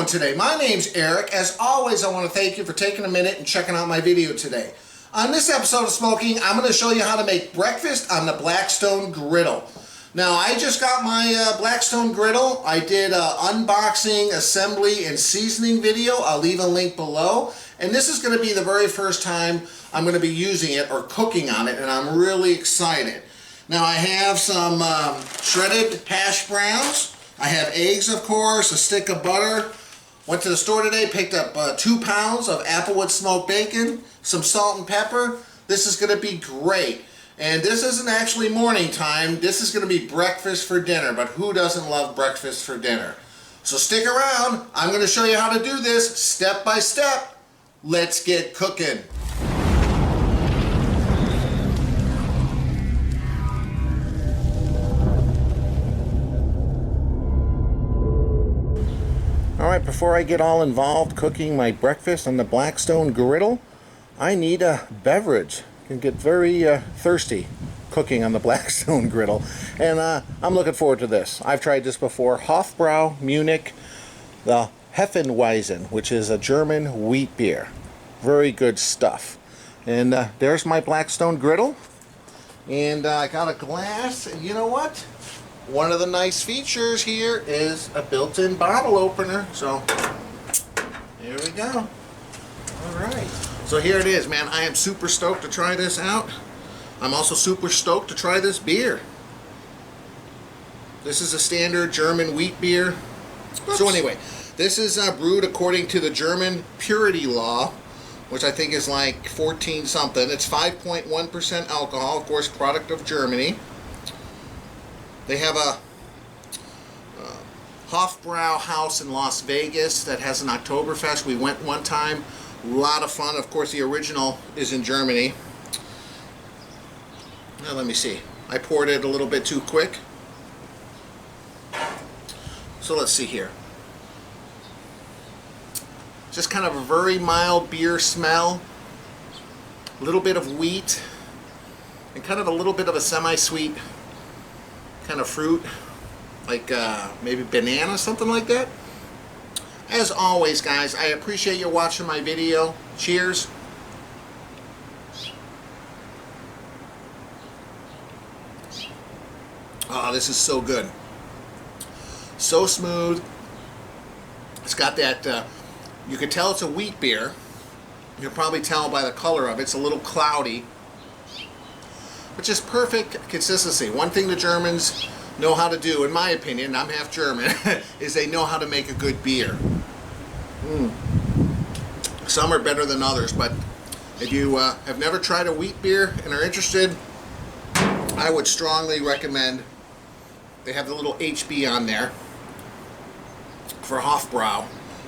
Today. My name's Eric. As always, I want to thank you for taking a minute and checking out my video today. On this episode of Smo'King, I'm going to show you how to make breakfast on the Blackstone Griddle. Now, I just got my Blackstone Griddle. I did an unboxing, assembly, and seasoning video. I'll leave a link below. And this is going to be the very first time I'm going to be using it or cooking on it, and I'm really excited. Now, I have some shredded hash browns. I have eggs, of course, a stick of butter. Went to the store today, picked up 2 pounds of applewood smoked bacon, some salt and pepper. This is going to be great. And this isn't actually morning time. This is going to be breakfast for dinner. But who doesn't love breakfast for dinner? So stick around. I'm going to show you how to do this step by step. Let's get cooking. Alright, before I get all involved cooking my breakfast on the Blackstone Griddle, I need a beverage. I can get very thirsty cooking on the Blackstone Griddle. And I'm looking forward to this. I've tried this before. Hofbrau Munich, the Hefeweizen, which is a German wheat beer. Very good stuff. And there's my Blackstone Griddle. And I got a glass, and you know what? One of the nice features here is a built-in bottle opener. So, here we go. Alright. So here it is, man. I am super stoked to try this out. I'm also super stoked to try this beer. This is a standard German wheat beer. Oops. So anyway, this is brewed according to the German purity law, which I think is like 14 something. It's 5.1% alcohol, of course, product of Germany. They have a Hofbrau house in Las Vegas that has an Oktoberfest. We went one time. A lot of fun. Of course, the original is in Germany. Now, let me see. I poured it a little bit too quick. So let's see here. Just kind of a very mild beer smell. A little bit of wheat. And kind of a little bit of a semi-sweet kind of fruit, like maybe banana, something like that. As always, guys, I appreciate you watching my video. Cheers. Oh, this is so good. So smooth. It's got that, you can tell it's a wheat beer. You can probably tell by the color of it. It's a little cloudy. But just perfect consistency. One thing the Germans know how to do, in my opinion, I'm half German, is they know how to make a good beer. Some are better than others, but if you have never tried a wheat beer and are interested, I would strongly recommend. They have the little HB on there for Hofbrau,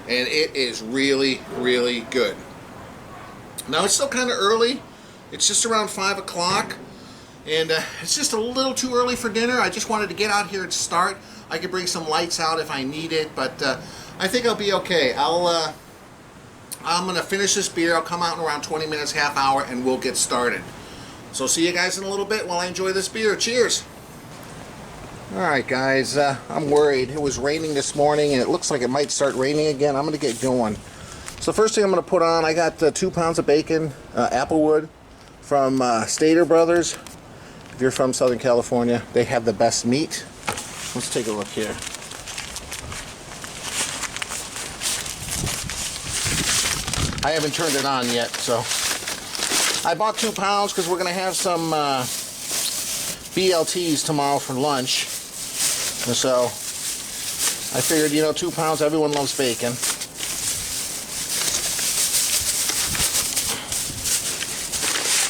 and it is really, really good. Now, it's still kind of early. It's just around 5 o'clock. And it's just a little too early for dinner. I just wanted to get out here and start. I could bring some lights out if I need it, but I think I'll be okay. I'm going to finish this beer. I'll come out in around 20 minutes, half hour, and we'll get started. So see you guys in a little bit while I enjoy this beer. Cheers. Alright guys, I'm worried. It was raining this morning, and it looks like it might start raining again. I'm going to get going. So the first thing I'm going to put on, I got 2 pounds of bacon, applewood, from Stater Brothers. If you're from Southern California, they have the best meat. Let's take a look here. I haven't turned it on yet, so I bought 2 pounds because we're going to have some BLTs tomorrow for lunch. And so I figured, you know, 2 pounds, everyone loves bacon.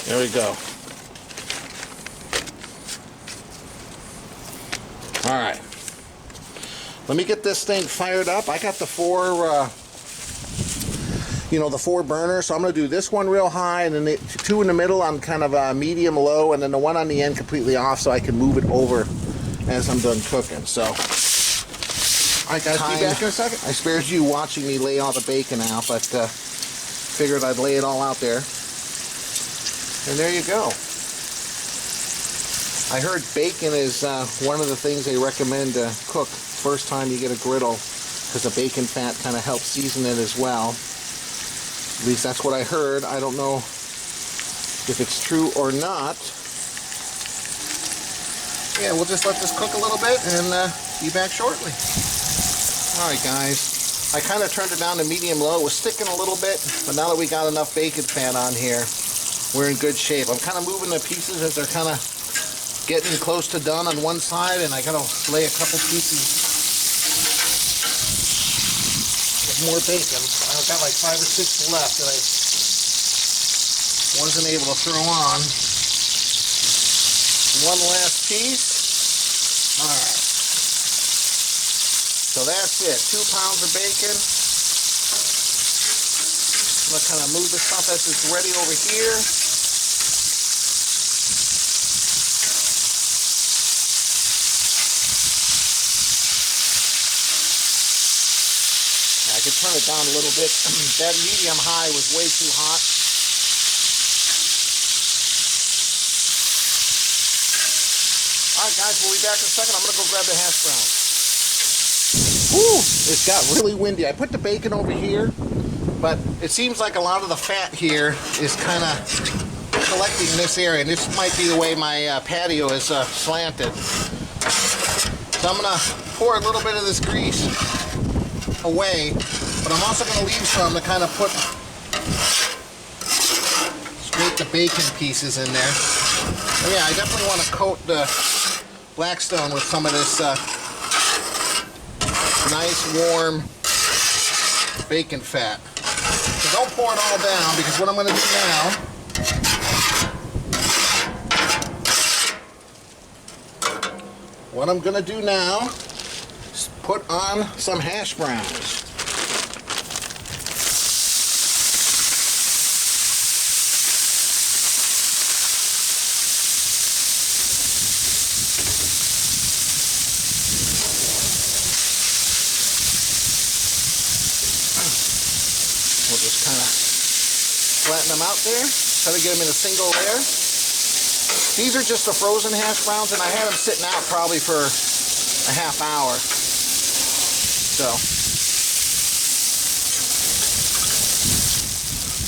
There we go. Alright, let me get this thing fired up. I got the 4 you know, the 4 burners. So I'm going to do this one real high, and then the 2 in the middle on kind of a medium low, and then the one on the end completely off, so I can move it over as I'm done cooking. So, all right, guys, be back in a second. I spared you watching me lay all the bacon out, but figured I'd lay it all out there. And there you go. I heard bacon is one of the things they recommend to cook first time you get a griddle, because the bacon fat kind of helps season it as well. At least that's what I heard. I don't know if it's true or not. Yeah, we'll just let this cook a little bit and be back shortly. Alright guys, I kind of turned it down to medium low. It was sticking a little bit, but now that we got enough bacon fat on here, we're in good shape. I'm kind of moving the pieces as they're kind of getting close to done on one side, and I gotta lay a couple pieces of more bacon. I've got like 5 or 6 left that I wasn't able to throw on. One last piece. Alright. So that's it. 2 pounds of bacon. I'm gonna kind of move the stuff as it's ready over here. I could turn it down a little bit. That medium high was way too hot. Alright guys, we'll be back in a second. I'm going to go grab the hash browns. Whew, it got really windy. I put the bacon over here, but it seems like a lot of the fat here is kind of collecting in this area. And this might be the way my patio is slanted. So I'm going to pour a little bit of this grease away, but I'm also going to leave some to kind of put scrape the bacon pieces in there. But yeah, I definitely want to coat the Blackstone with some of this nice warm bacon fat. So don't pour it all down, because what I'm going to do now is put on some hash browns. We'll just kind of flatten them out there, try to get them in a single layer. These are just the frozen hash browns, and I had them sitting out probably for a half hour. So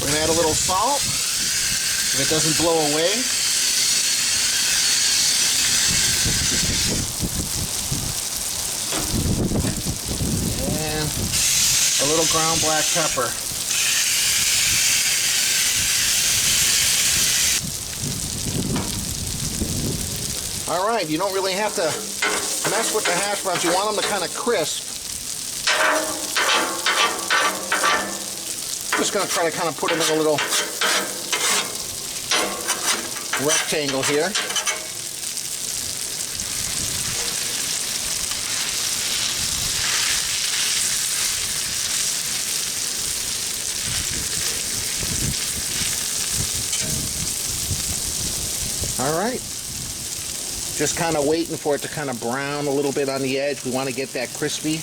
we're going to add a little salt if it doesn't blow away. And a little ground black pepper. Alright, you don't really have to mess with the hash browns. You want them to kind of crisp. Just going to try to kind of put them in a little rectangle here. Alright. Just kind of waiting for it to kind of brown a little bit on the edge. We want to get that crispy.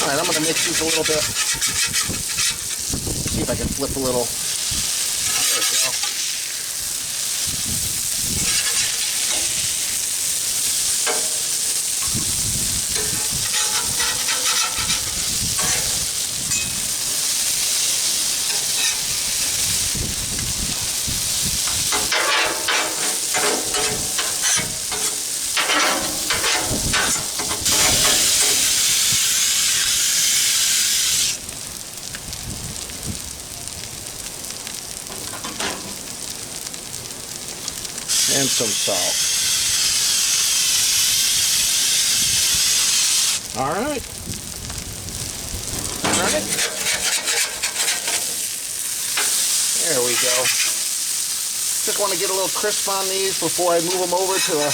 All right, I'm going to mix these a little bit. See if I can flip a little. There we go. And some salt. All right. There we go. Just want to get a little crisp on these before I move them over to a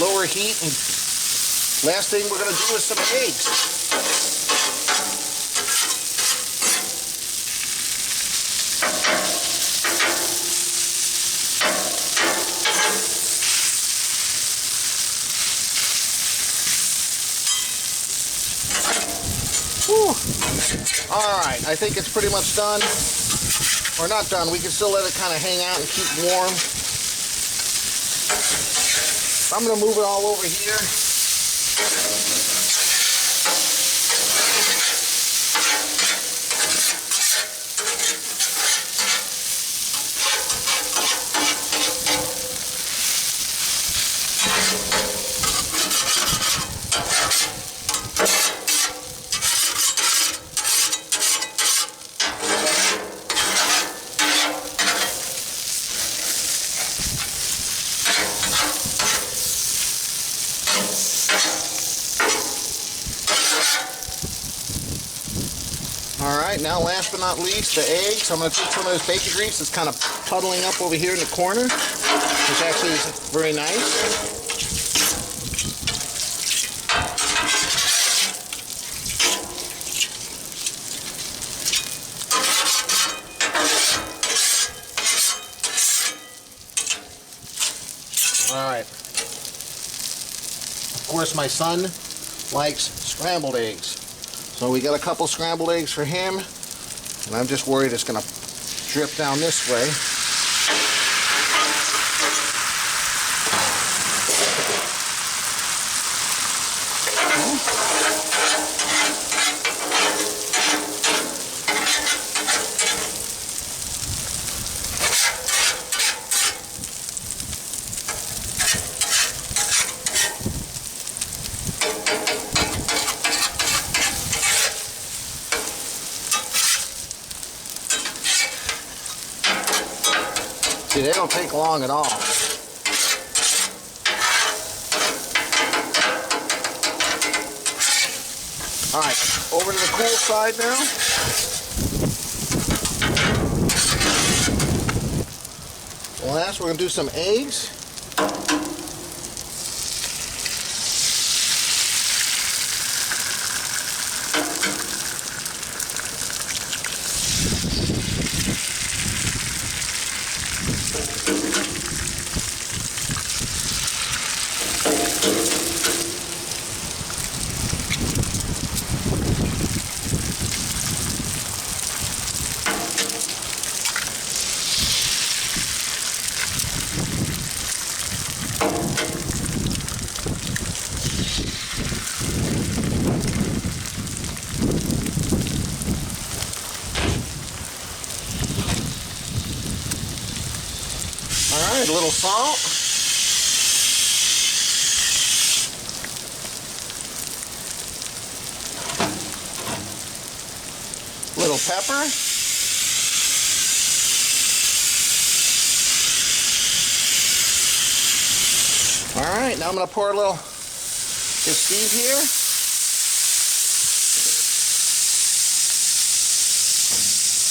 lower heat. And last thing we're going to do is some eggs. Alright, I think it's pretty much done. Or not done, we can still let it kind of hang out and keep warm. I'm going to move it all over here. Alright, now last but not least, the eggs. I'm going to take some of this bacon grease that's kind of puddling up over here in the corner, which actually is very nice. Alright. Of course, my son likes scrambled eggs. So we got a couple scrambled eggs for him, and I'm just worried it's going to drip down this way. See, they don't take long at all. Alright, over to the cool side now. Last, we're going to do some eggs. Alright, a little salt. Little pepper. Alright, now I'm going to pour a little, get Steve here.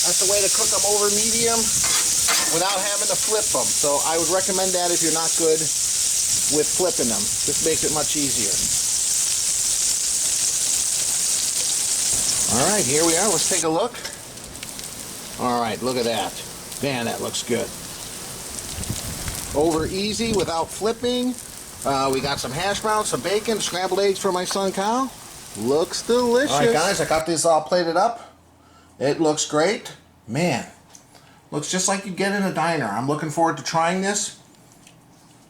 That's the way to cook them over medium without having to flip them. So I would recommend that if you're not good with flipping them. This makes it much easier. Alright, here we are. Let's take a look. Alright, look at that. Man, that looks good. Over easy without flipping. We got some hash browns, some bacon, scrambled eggs for my son Kyle. Looks delicious. Alright guys, I got this all plated up. It looks great. Man, looks just like you get in a diner. I'm looking forward to trying this.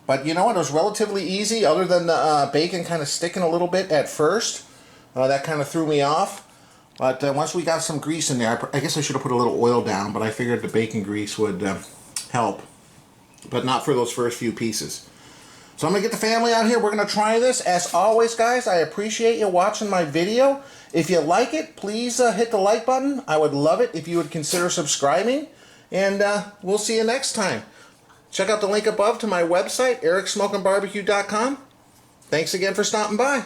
But you know what? It was relatively easy, other than the bacon kind of sticking a little bit at first. That kind of threw me off. But once we got some grease in there, I guess I should have put a little oil down, but I figured the bacon grease would help. But not for those first few pieces. So I'm going to get the family out here. We're going to try this. As always, guys, I appreciate you watching my video. If you like it, please hit the like button. I would love it if you would consider subscribing. And we'll see you next time. Check out the link above to my website, ericsmokingbbq.com. Thanks again for stopping by.